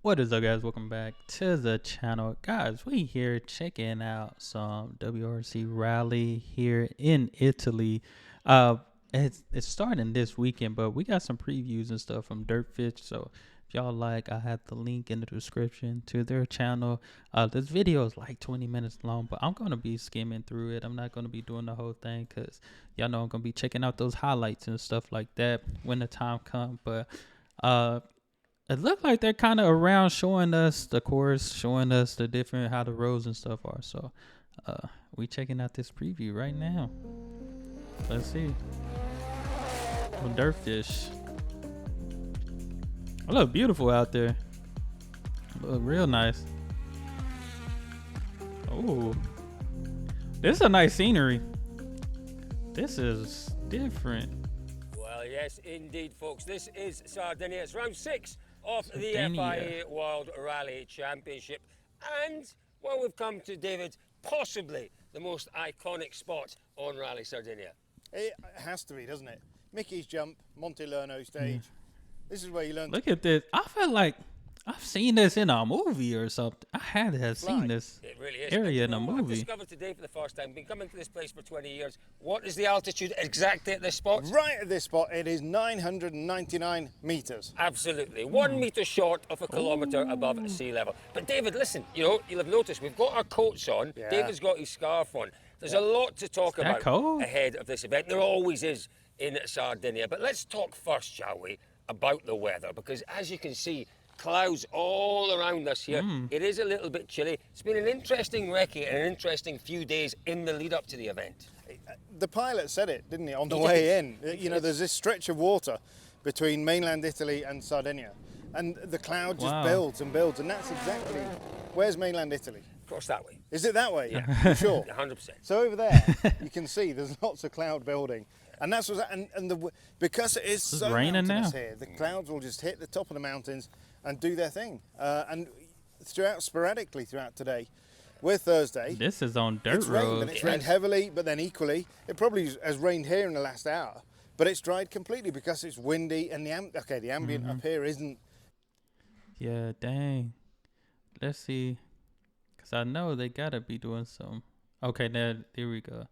What is up, guys? Welcome back to the channel. Guys, we here checking out some WRC rally here in Italy. Uh it's starting this weekend, but we got some previews and stuff from Dirtfish. So if y'all like, I have the link in the description to their channel. This video is like 20 minutes long, but I'm gonna be skimming through it. I'm not gonna be doing the whole thing because y'all know I'm gonna be checking out those highlights and stuff like that when the time comes. But it looked like they're kind of around showing us the course, showing us the different how the roads and stuff are. So, we checking out this preview right now. Let's see. Oh, Dirtfish. It look beautiful out there. It look real nice. Oh, this is a nice scenery. This is different. Well, yes, indeed, folks. This is Sardinia. It's round 6 of the Sardinia. FIA World Rally Championship. And, well, we've come to, David, possibly the most iconic spot on Rally Sardinia. It has to be, doesn't it? Mickey's Jump, Monte Lerno stage. This is where you learn Look at this. I feel like I've seen this in a movie or something. I had to have seen this It really is. area in a I've movie. discovered today for the first time, been coming to this place for 20 years. What is the altitude exactly at this spot? right at this spot. It is 999 meters. Absolutely. 1 metre short of a kilometre above sea level. But David, listen, you'll have noticed we've got our coats on. Yeah. David's got his scarf on. There's a lot to talk that about cold? ahead of this event. There always is in Sardinia. But let's talk first, shall we, about the weather. Because as you can see, clouds all around us here. It is a little bit chilly. It's been an interesting recce and an interesting few days in the lead up to the event. The pilot said it, didn't he, on the He way did. in? You know, there's this stretch of water between mainland Italy and Sardinia. And the cloud just Wow. builds and builds. And that's exactly, where's mainland Italy? Across that way. Is it that way? Yeah. You sure? 100%. So over there, you can see there's lots of cloud building. And that's what's, because it is so raining mountainous now. here, the clouds will just hit the top of the mountains and do their thing. And sporadically throughout today, we're Thursday. This is on dirt It's rained, road. and it's rained heavily, but then equally, it probably has rained here in the last hour, but it's dried completely because it's windy and the ambient up here isn't. Yeah, dang. Let's see. Because I know they got to be doing some. Okay, there we go.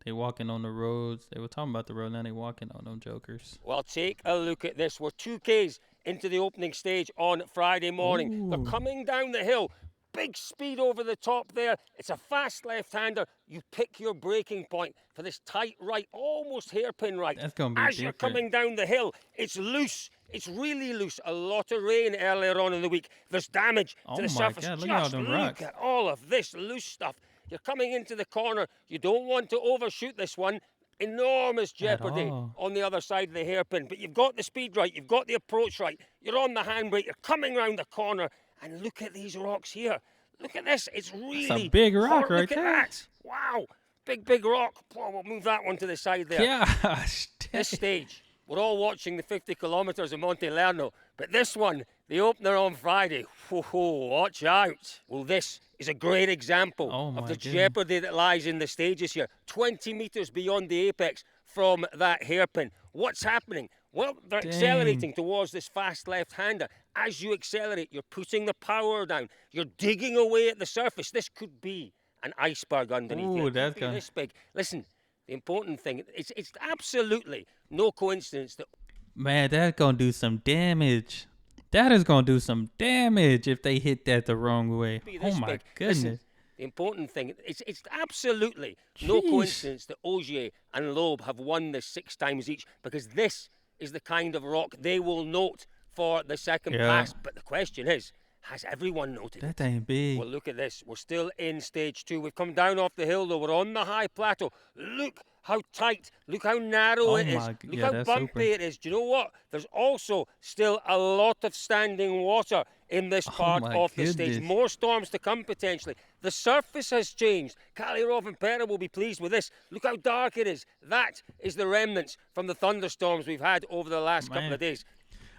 They walking on the roads. They were talking about the road, now they walking on them jokers. Well, take a look at this. We're 2Ks into the opening stage on Friday morning. Ooh. They're coming down the hill. Big speed over the top there. It's a fast left-hander. You pick your braking point for this tight right, almost hairpin right. That's gonna be As you're different. coming down the hill, it's loose. It's really loose. A lot of rain earlier on in the week. There's damage Oh to the my surface. God, look at all Just them look rocks. at all of this loose stuff. You're coming into the corner. You don't want to overshoot this one. Enormous jeopardy all. on the other side of the hairpin. But you've got the speed right. You've got the approach right. You're on the handbrake. You're coming round the corner. And look at these rocks here. Look at this. It's really big rock hard. right Look at there. that. Wow. Big rock. Oh, we'll move that one to the side there. Gosh, This stage, we're all watching the 50 kilometres of Monte Lerno, but this one, the opener on Friday, whoa, watch out. Well, this is a great example Oh of my the goodness. jeopardy that lies in the stages here. 20 metres beyond the apex from that hairpin. What's happening? Well, they're accelerating towards this fast left-hander. As you accelerate, you're putting the power down. You're digging away at the surface. This could be an iceberg underneath Ooh, here. It that's could be gonna- this big. Listen, the important thing, it's absolutely no coincidence that man, that's gonna do some damage. That is gonna do some damage if they hit that the wrong way. be Oh this my big. goodness. Listen, the important thing, it's absolutely no Jeez. coincidence that Ogier and Loeb have won this 6 times each, because this is the kind of rock they will note for the second Yeah. pass. But the question is, has everyone noted it? That ain't big. Well, look at this. We're still in stage 2. We've come down off the hill, though. We're on the high plateau. Look how tight. Look how narrow Oh it is. my- Look yeah, how that's bumpy super. it is. Do you know what? There's also still a lot of standing water in this part my of the stage. goodness. More storms to come potentially. The surface has changed. Kalirov and Pera will be pleased with this. Look how dark it is. That is the remnants from the thunderstorms we've had over the last couple Man. of days.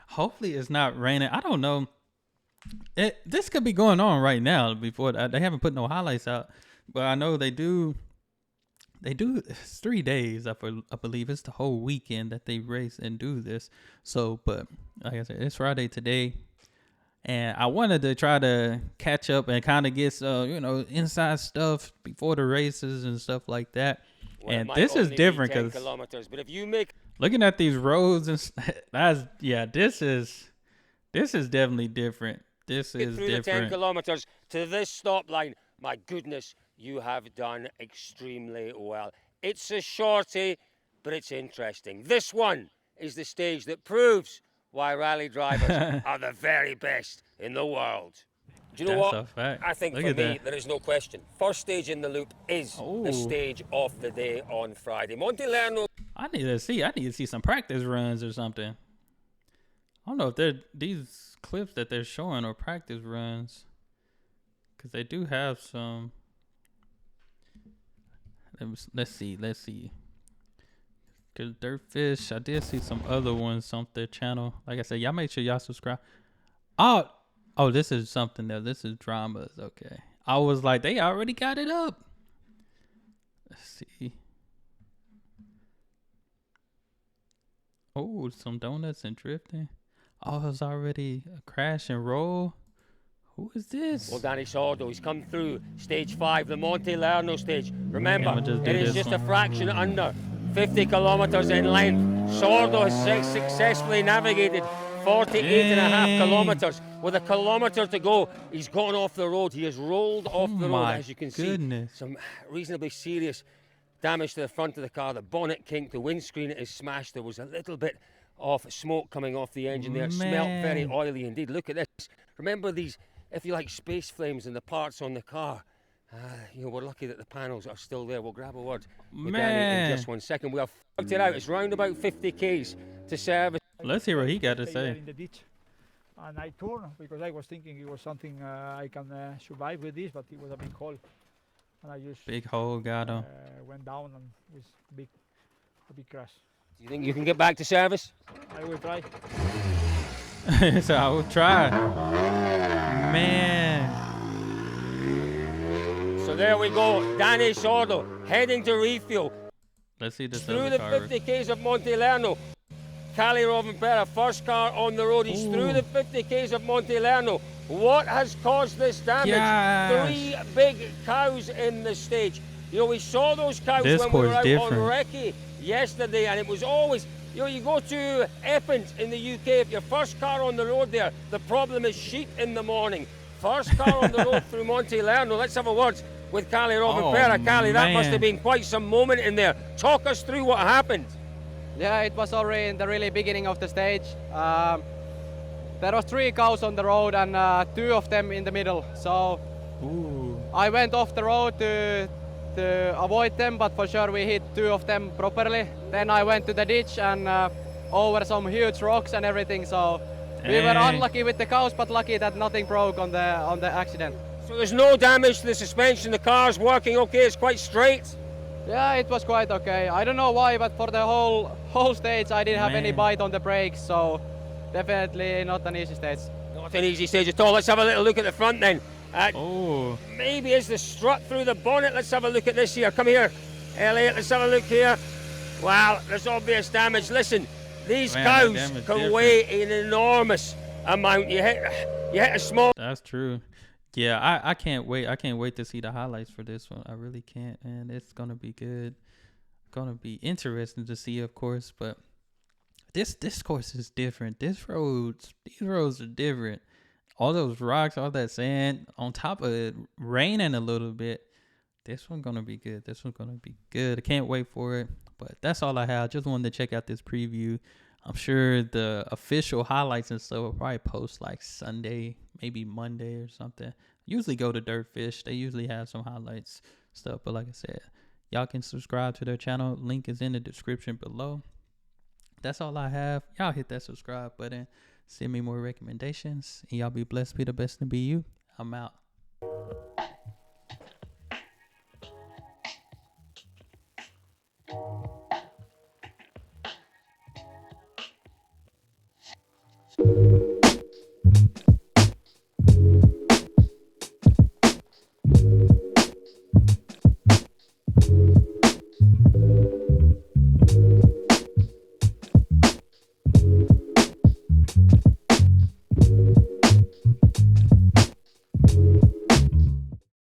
Hopefully it's not raining. I don't know. This could be going on right now. Before they haven't put no highlights out, but I know they do. It's 3 days. I believe it's the whole weekend that they race and do this. So, but like I said, it's Friday today. And I wanted to try to catch up and kind of get inside stuff before the races and stuff like that. Well, and this is different 10 because kilometers, but if you make looking at these roads and this is definitely different. This it is through the 10 different. kilometers to this stop line, my goodness, you have done extremely well. It's a shorty, but it's interesting. This one is the stage that proves why rally drivers are the very best in the world. Do you know That's what? a fact. I think Look for at me, that. there is no question. First stage in the loop is the Ooh. stage of the day on Friday. Monte Lerno. I need to see some practice runs or something. I don't know if these clips that they're showing are practice runs, because they do have some. Let's see. Cause Dirtfish, I did see some other ones on their channel. Like I said, y'all make sure y'all subscribe. Oh, this is something that this is dramas. Okay, I was like, they already got it up. Let's see. Oh, some donuts and drifting. Oh, it's already a crash and roll. Who is this? Well, Danny Sordo, he's come through stage 5, the Monte Lerno stage. Remember, I'ma just do it is this just one. a fraction under 50 kilometers in length. Sordo has successfully navigated 48.5 kilometers. With a kilometer to go, he's gone off the road. He has rolled off the road, my as you can goodness. see. Some reasonably serious damage to the front of the car. The bonnet kinked, the windscreen is smashed. There was a little bit of smoke coming off the engine there. It smelt very Man. oily indeed. Look at this. Remember these, if you like, space flames and the parts on the car. We're lucky that the panels are still there. We'll grab a word with Danny in Man. just 1 second. We have worked it out. It's round about 50 Ks to service. Let's hear what he got to Stay there say. in the ditch, and I turned because I was thinking it was something I can survive with this, but it was a big hole, and I just Big hole got him. went down and it was a big crash. Do you think you can get back to service? I will try. So I will try. Man. So there we go. Danny Sordo heading to refuel. Let's see this Through other the car. 50 Ks of Monte Lerno. Cali Rovampera, first car on the road. He's through the 50 Ks of Monte Lerno. What has caused this damage? Yes. 3 big cows in the stage. We saw those cows This when we were course out different. on recce yesterday, and it was always, you go to Eppins in the UK, if your first car on the road there, the problem is sheep in the morning. First car on the road through Monte Lerno. Let's have a word with Cali Rovampera. Cali, that must have man. been quite some moment in there. Talk us through what happened. Yeah, it was already in the really beginning of the stage. There was 3 cows on the road and 2 of them in the middle. So I went off the road to avoid them, but for sure we hit 2 of them properly. Then I went to the ditch and over some huge rocks and everything. So we were Dang. unlucky with the cows, but lucky that nothing broke on the accident. So there's no damage to the suspension, the car's working okay, it's quite straight. Yeah, it was quite okay. I don't know why, but for the whole stage I didn't have any Man. bite on the brakes, so definitely not an easy stage. Not an easy stage at all. Let's have a little look at the front then. Oh. Maybe it's the strut through the bonnet. Let's have a look at this here. Come here, Elliot, let's have a look here. Wow, there's obvious damage. Listen, these Man, that cows damage can different. weigh an enormous amount. You hit a small. That's true. Yeah, I can't wait. I can't wait to see the highlights for this one. I really can't, and it's gonna be good. Gonna be interesting to see, of course. But this course is different. These roads are different. All those rocks, all that sand, on top of it raining a little bit. This one's gonna be good. This one's gonna be good. I can't wait for it. But that's all I have. Just wanted to check out this preview. I'm sure the official highlights and stuff will probably post like Sunday, maybe Monday or something. Usually go to Dirtfish. They usually have some highlights stuff. But like I said, y'all can subscribe to their channel. Link is in the description below. That's all I have. Y'all hit that subscribe button. Send me more recommendations. And y'all be blessed. Be the best and be you. I'm out.